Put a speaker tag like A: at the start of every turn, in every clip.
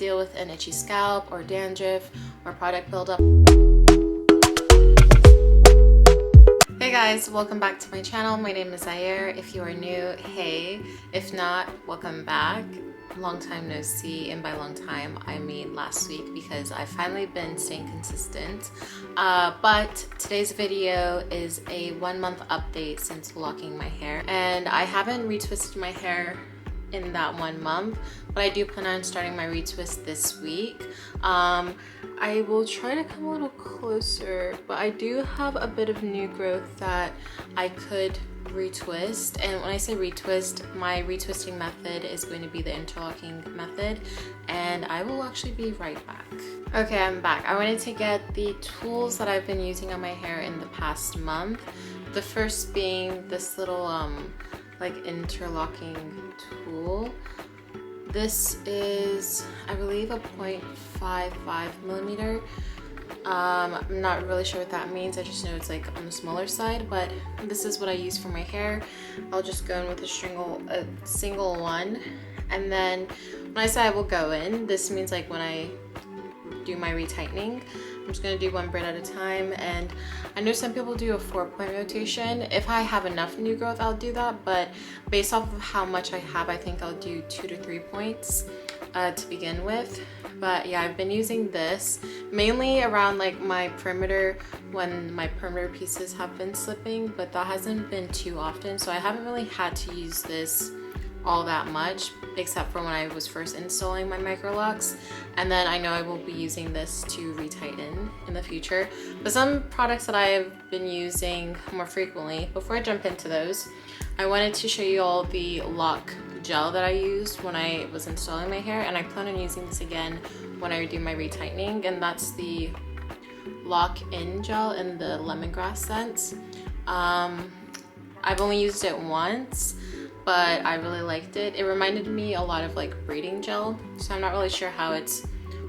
A: deal with an itchy scalp or dandruff or product buildup. Hey guys, welcome back to my channel. My name is Zaire. If you are new, hey. If not, welcome back. Long time no see, and by long time I mean last week, because I've finally been staying consistent. But today's video is a 1 month update since locking my hair, and I haven't retwisted my hair in that 1 month, but I do plan on starting my retwist this week. I will try to come a little closer, but I do have a bit of new growth that I could retwist. And when I say retwist, my retwisting method is going to be the interlocking method, and I will actually be right back. Okay, I'm back. I wanted to get the tools that I've been using on my hair in the past month. The first being this little like interlocking tool. This is, I believe, a 0.55 millimeter. I'm not really sure what that means. I just know it's like on the smaller side, but this is what I use for my hair. I'll just go in with a single one, and then when I say I will go in, this means like when I do my retightening, I'm just going to do one braid at a time. And I know some people do a 4-point rotation. If I have enough new growth, I'll do that, but based off of how much I have, I think I'll do 2 to 3 points to begin with. But yeah, I've been using this mainly around like my perimeter, when my perimeter pieces have been slipping, but that hasn't been too often, so I haven't really had to use this all that much, except for when I was first installing my micro locks. And then I know I will be using this to retighten in the future. But some products that I've been using more frequently, before I jump into those, I wanted to show you all the Loc Gel that I used when I was installing my hair, and I plan on using this again when I do my retightening, and that's the Loc Gel in the lemongrass scent. I've only used it once, but I really liked it. It reminded me a lot of like braiding gel, so I'm not really sure how it's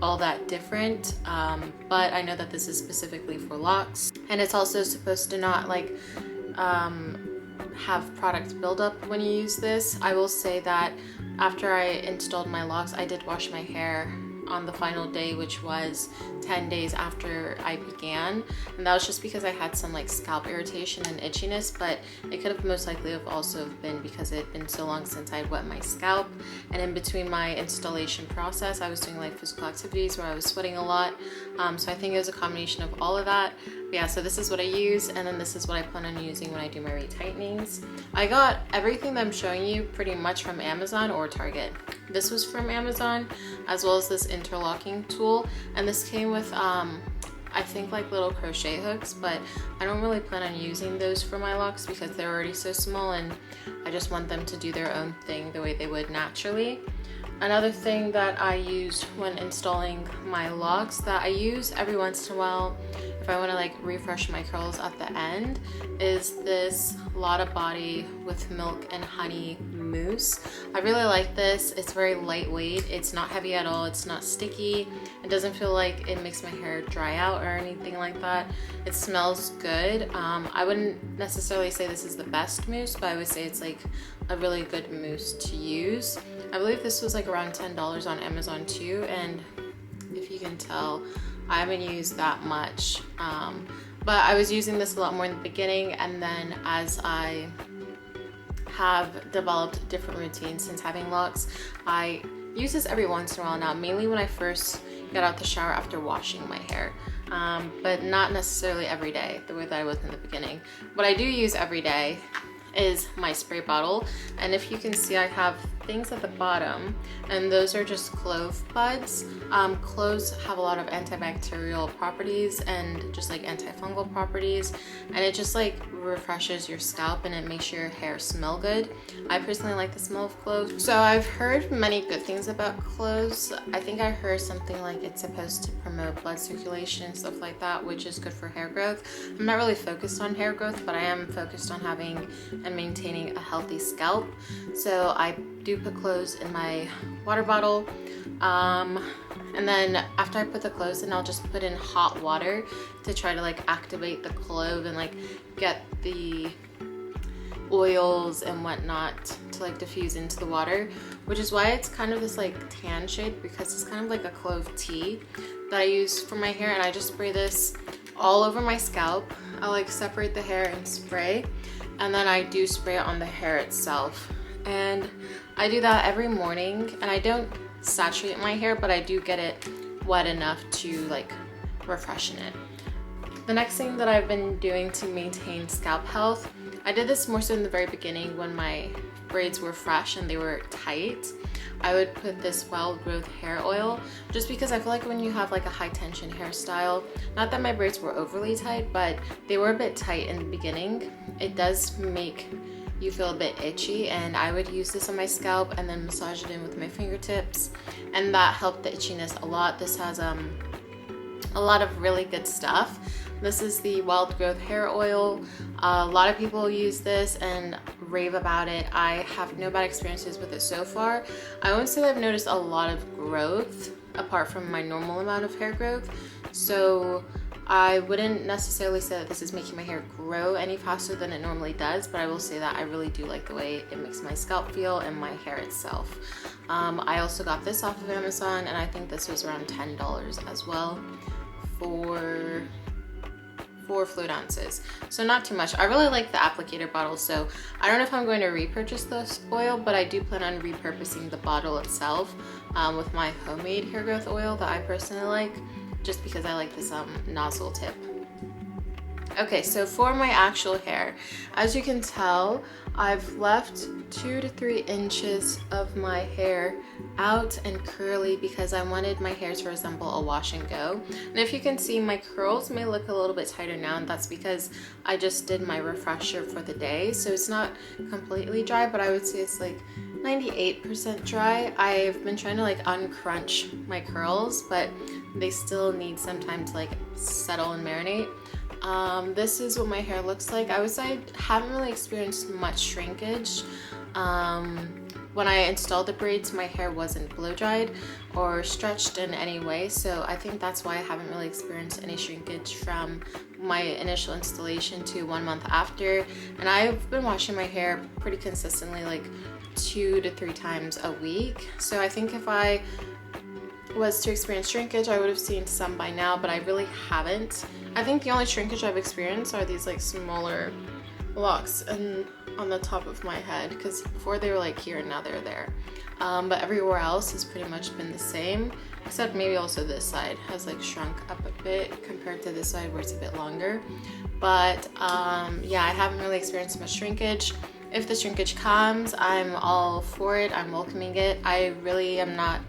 A: all that different, but I know that this is specifically for locks, and it's also supposed to not like have product buildup when you use this. I will say that after I installed my locks, I did wash my hair on the final day, which was 10 days after I began, and that was just because I had some like scalp irritation and itchiness, but it could have most likely have also been because it had been so long since I had wet my scalp, and in between my installation process I was doing like physical activities where I was sweating a lot, so I think it was a combination of all of that. But yeah, so this is what I use, and then this is what I plan on using when I do my retightenings. I got everything that I'm showing you pretty much from Amazon or Target. This was from Amazon, as well as this interlocking tool, and this came with I think like little crochet hooks, but I don't really plan on using those for my locks because they're already so small, and I just want them to do their own thing the way they would naturally. Another thing that I use when installing my locks that I use every once in a while if I want to like refresh my curls at the end is this Lotta Body with milk and honey mousse. I really like this. It's very lightweight. It's not heavy at all. It's not sticky. It doesn't feel like it makes my hair dry out or anything like that. It smells good. I wouldn't necessarily say this is the best mousse, but I would say it's like a really good mousse to use. I believe this was like around $10 on Amazon too, and if you can tell, I haven't used that much, but I was using this a lot more in the beginning, and then as I have developed different routines since having locks, I use this every once in a while now, mainly when I first get out the shower after washing my hair, but not necessarily every day the way that I was in the beginning. What I do use every day is my spray bottle, and if you can see, I have things at the bottom, and those are just clove buds. Cloves have a lot of antibacterial properties and just like antifungal properties, and it just like refreshes your scalp and it makes your hair smell good. I personally like the smell of cloves. So I've heard many good things about cloves. I think I heard something like it's supposed to promote blood circulation and stuff like that, which is good for hair growth. I'm not really focused on hair growth, but I am focused on having and maintaining a healthy scalp. So I do put cloves in my water bottle, and then after I put the cloves in, I'll just put in hot water to try to like activate the clove and like get the oils and whatnot to like diffuse into the water, which is why it's kind of this like tan shade, because it's kind of like a clove tea that I use for my hair. And I just spray this all over my scalp. I like separate the hair and spray, and then I do spray it on the hair itself. And I do that every morning, and I don't saturate my hair, but I do get it wet enough to like refreshen it. The next thing that I've been doing to maintain scalp health, I did this more so in the very beginning when my braids were fresh and they were tight. I would put this wild growth hair oil, just because I feel like when you have like a high tension hairstyle, not that my braids were overly tight, but they were a bit tight in the beginning, it does make you feel a bit itchy, and I would use this on my scalp and then massage it in with my fingertips, and that helped the itchiness a lot. This has a lot of really good stuff. This is the wild growth hair oil. A lot of people use this and rave about it. I have no bad experiences with it so far. I wouldn't say that I've noticed a lot of growth apart from my normal amount of hair growth, so I wouldn't necessarily say that this is making my hair grow any faster than it normally does, but I will say that I really do like the way it makes my scalp feel and my hair itself. I also got this off of Amazon, and I think this was around $10 as well for 4 fluid ounces, so not too much. I really like the applicator bottle, so I don't know if I'm going to repurchase this oil, but I do plan on repurposing the bottle itself with my homemade hair growth oil that I personally like, just because I like this nozzle tip. Okay, so for my actual hair, as you can tell, I've left 2 to 3 inches of my hair out and curly because I wanted my hair to resemble a wash and go. And if you can see, my curls may look a little bit tighter now, and that's because I just did my refresher for the day. So it's not completely dry, but I would say it's like 98% dry. I've been trying to like uncrunch my curls, but they still need some time to like settle and marinate. This is what my hair looks like. I would say I haven't really experienced much shrinkage. When I installed the braids, my hair wasn't blow dried or stretched in any way, so I think that's why I haven't really experienced any shrinkage from my initial installation to 1 month after. And I've been washing my hair pretty consistently, like 2 to 3 times a week. So I think if I was to experience shrinkage, I would have seen some by now, but I really haven't. I think the only shrinkage I've experienced are these like smaller locks and on the top of my head, because before they were like here and now they're there. But everywhere else has pretty much been the same, except maybe also this side has like shrunk up a bit compared to this side where it's a bit longer. But yeah, I haven't really experienced much shrinkage. If the shrinkage comes, I'm all for it. I'm welcoming it. I really am not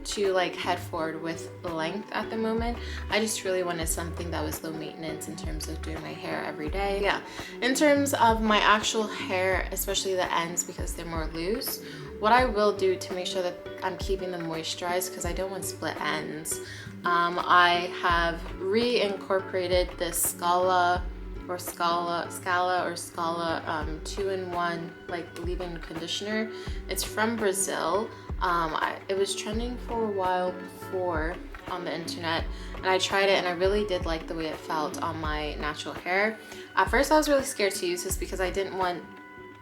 A: to like head forward with length at the moment. I just really wanted something that was low maintenance in terms of doing my hair every day. Yeah, in terms of my actual hair, especially the ends because they're more loose, what I will do to make sure that I'm keeping them moisturized, because I don't want split ends, I have reincorporated this Scala 2-in-1 like leave-in conditioner. It's from Brazil. It was trending for a while before on the internet, and I tried it and I really did like the way it felt on my natural hair. At first I was really scared to use this because I didn't want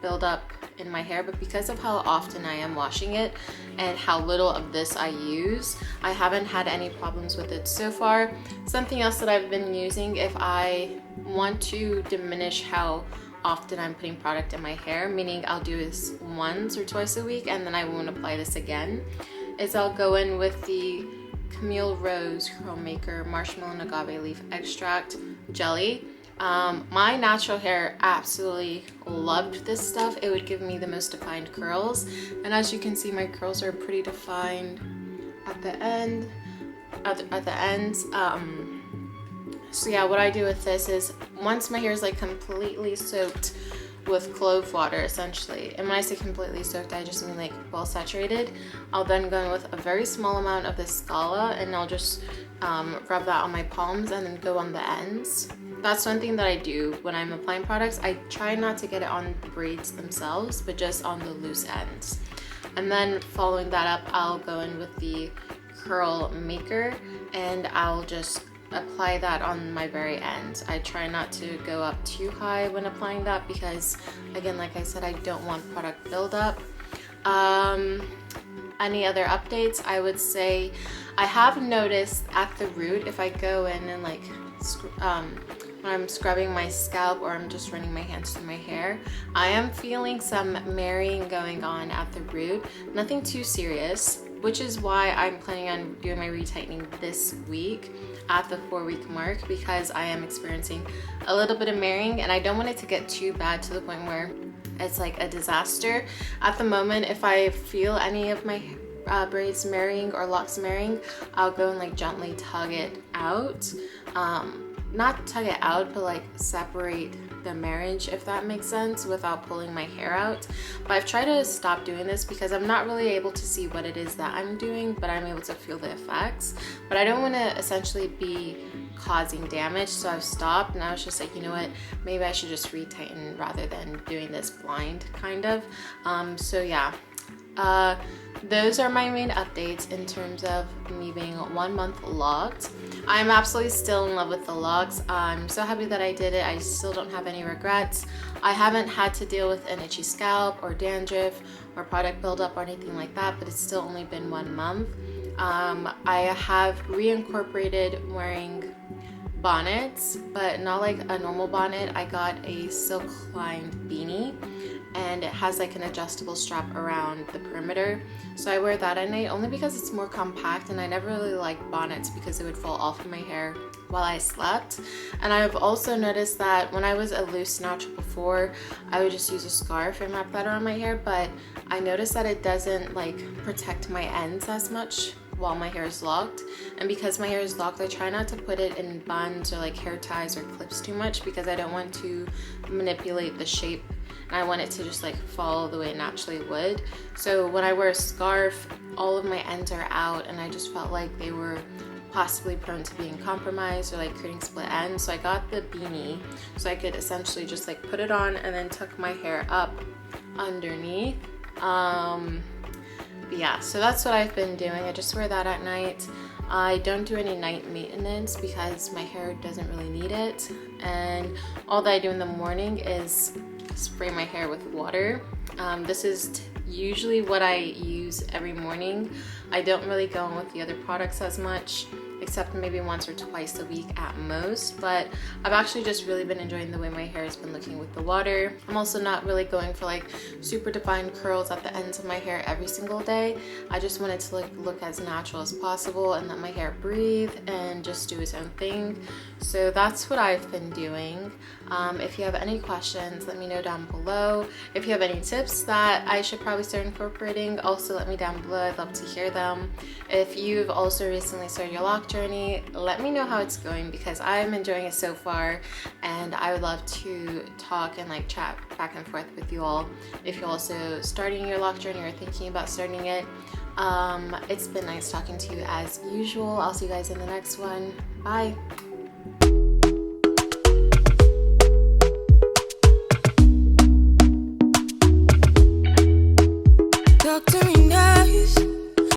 A: buildup in my hair, but because of how often I am washing it and how little of this I use, I haven't had any problems with it so far. Something else that I've been using if I want to diminish how often I'm putting product in my hair, meaning I'll do this once or twice a week and then I won't apply this again, is I'll go in with the Camille Rose Curl Maker Marshmallow and Agave Leaf Extract Jelly. My natural hair absolutely loved this stuff. It would give me the most defined curls, and as you can see, my curls are pretty defined at the ends. So yeah, what I do with this is once my hair is like completely soaked with clove water essentially, and when I say completely soaked, I just mean like well saturated, I'll then go in with a very small amount of this Scala and I'll just rub that on my palms and then go on the ends. That's one thing that I do when I'm applying products. I try not to get it on the braids themselves, but just on the loose ends. And then following that up, I'll go in with the curl maker and I'll just apply that on my very end. I try not to go up too high when applying that because, again, like I said, I don't want product buildup. Any other updates? I would say I have noticed at the root, if I go in and like when I'm scrubbing my scalp or I'm just running my hands through my hair, I am feeling some marrying going on at the root. Nothing too serious, which is why I'm planning on doing my retightening this week at the 4-week mark, because I am experiencing a little bit of marrying and I don't want it to get too bad to the point where it's like a disaster. At the moment, if I feel any of my braids marrying or locks marrying, I'll go and like gently tug it out. Not tug it out, but like separate the marriage, if that makes sense, without pulling my hair out. But I've tried to stop doing this because I'm not really able to see what it is that I'm doing, but I'm able to feel the effects. But I don't want to essentially be causing damage, so I've stopped, and I was just like, you know what, maybe I should just retighten rather than doing this blind kind of. So yeah, those are my main updates in terms of me being 1 month locked. I'm absolutely still in love with the locks. I'm so happy that I did it. I still don't have any regrets. I haven't had to deal with an itchy scalp or dandruff or product buildup or anything like that, but it's still only been 1 month. I have reincorporated wearing bonnets, but not like a normal bonnet. I got a silk lined beanie and it has like an adjustable strap around the perimeter, so I wear that at night only because it's more compact, and I never really liked bonnets because it would fall off of my hair while I slept. And I've also noticed that when I was a loose natural before, I would just use a scarf and wrap that around my hair, but I noticed that it doesn't like protect my ends as much while my hair is locked. And because my hair is locked, I try not to put it in buns or like hair ties or clips too much because I don't want to manipulate the shape, and I want it to just like follow the way it naturally would. So when I wear a scarf, all of my ends are out, and I just felt like they were possibly prone to being compromised or like creating split ends. So I got the beanie so I could essentially just like put it on and then tuck my hair up underneath. But yeah, so that's what I've been doing. I just wear that at night. I don't do any night maintenance because my hair doesn't really need it, and all that I do in the morning is spray my hair with water. This is usually what I use every morning. I don't really go in with the other products as much, except maybe once or twice a week at most, but I've actually just really been enjoying the way my hair has been looking with the water. I'm also not really going for like super defined curls at the ends of my hair every single day. I just want it to look as natural as possible and let my hair breathe and just do its own thing. So that's what I've been doing. If you have any questions, let me know down below. If you have any tips that I should probably start incorporating, also let me down below. I'd love to hear them. If you've also recently started your loc journey, let me know how it's going because I'm enjoying it so far, and I would love to talk and like chat back and forth with you all if you're also starting your loc journey or thinking about starting it. It's been nice talking to you as usual. I'll see you guys in the next one. Bye.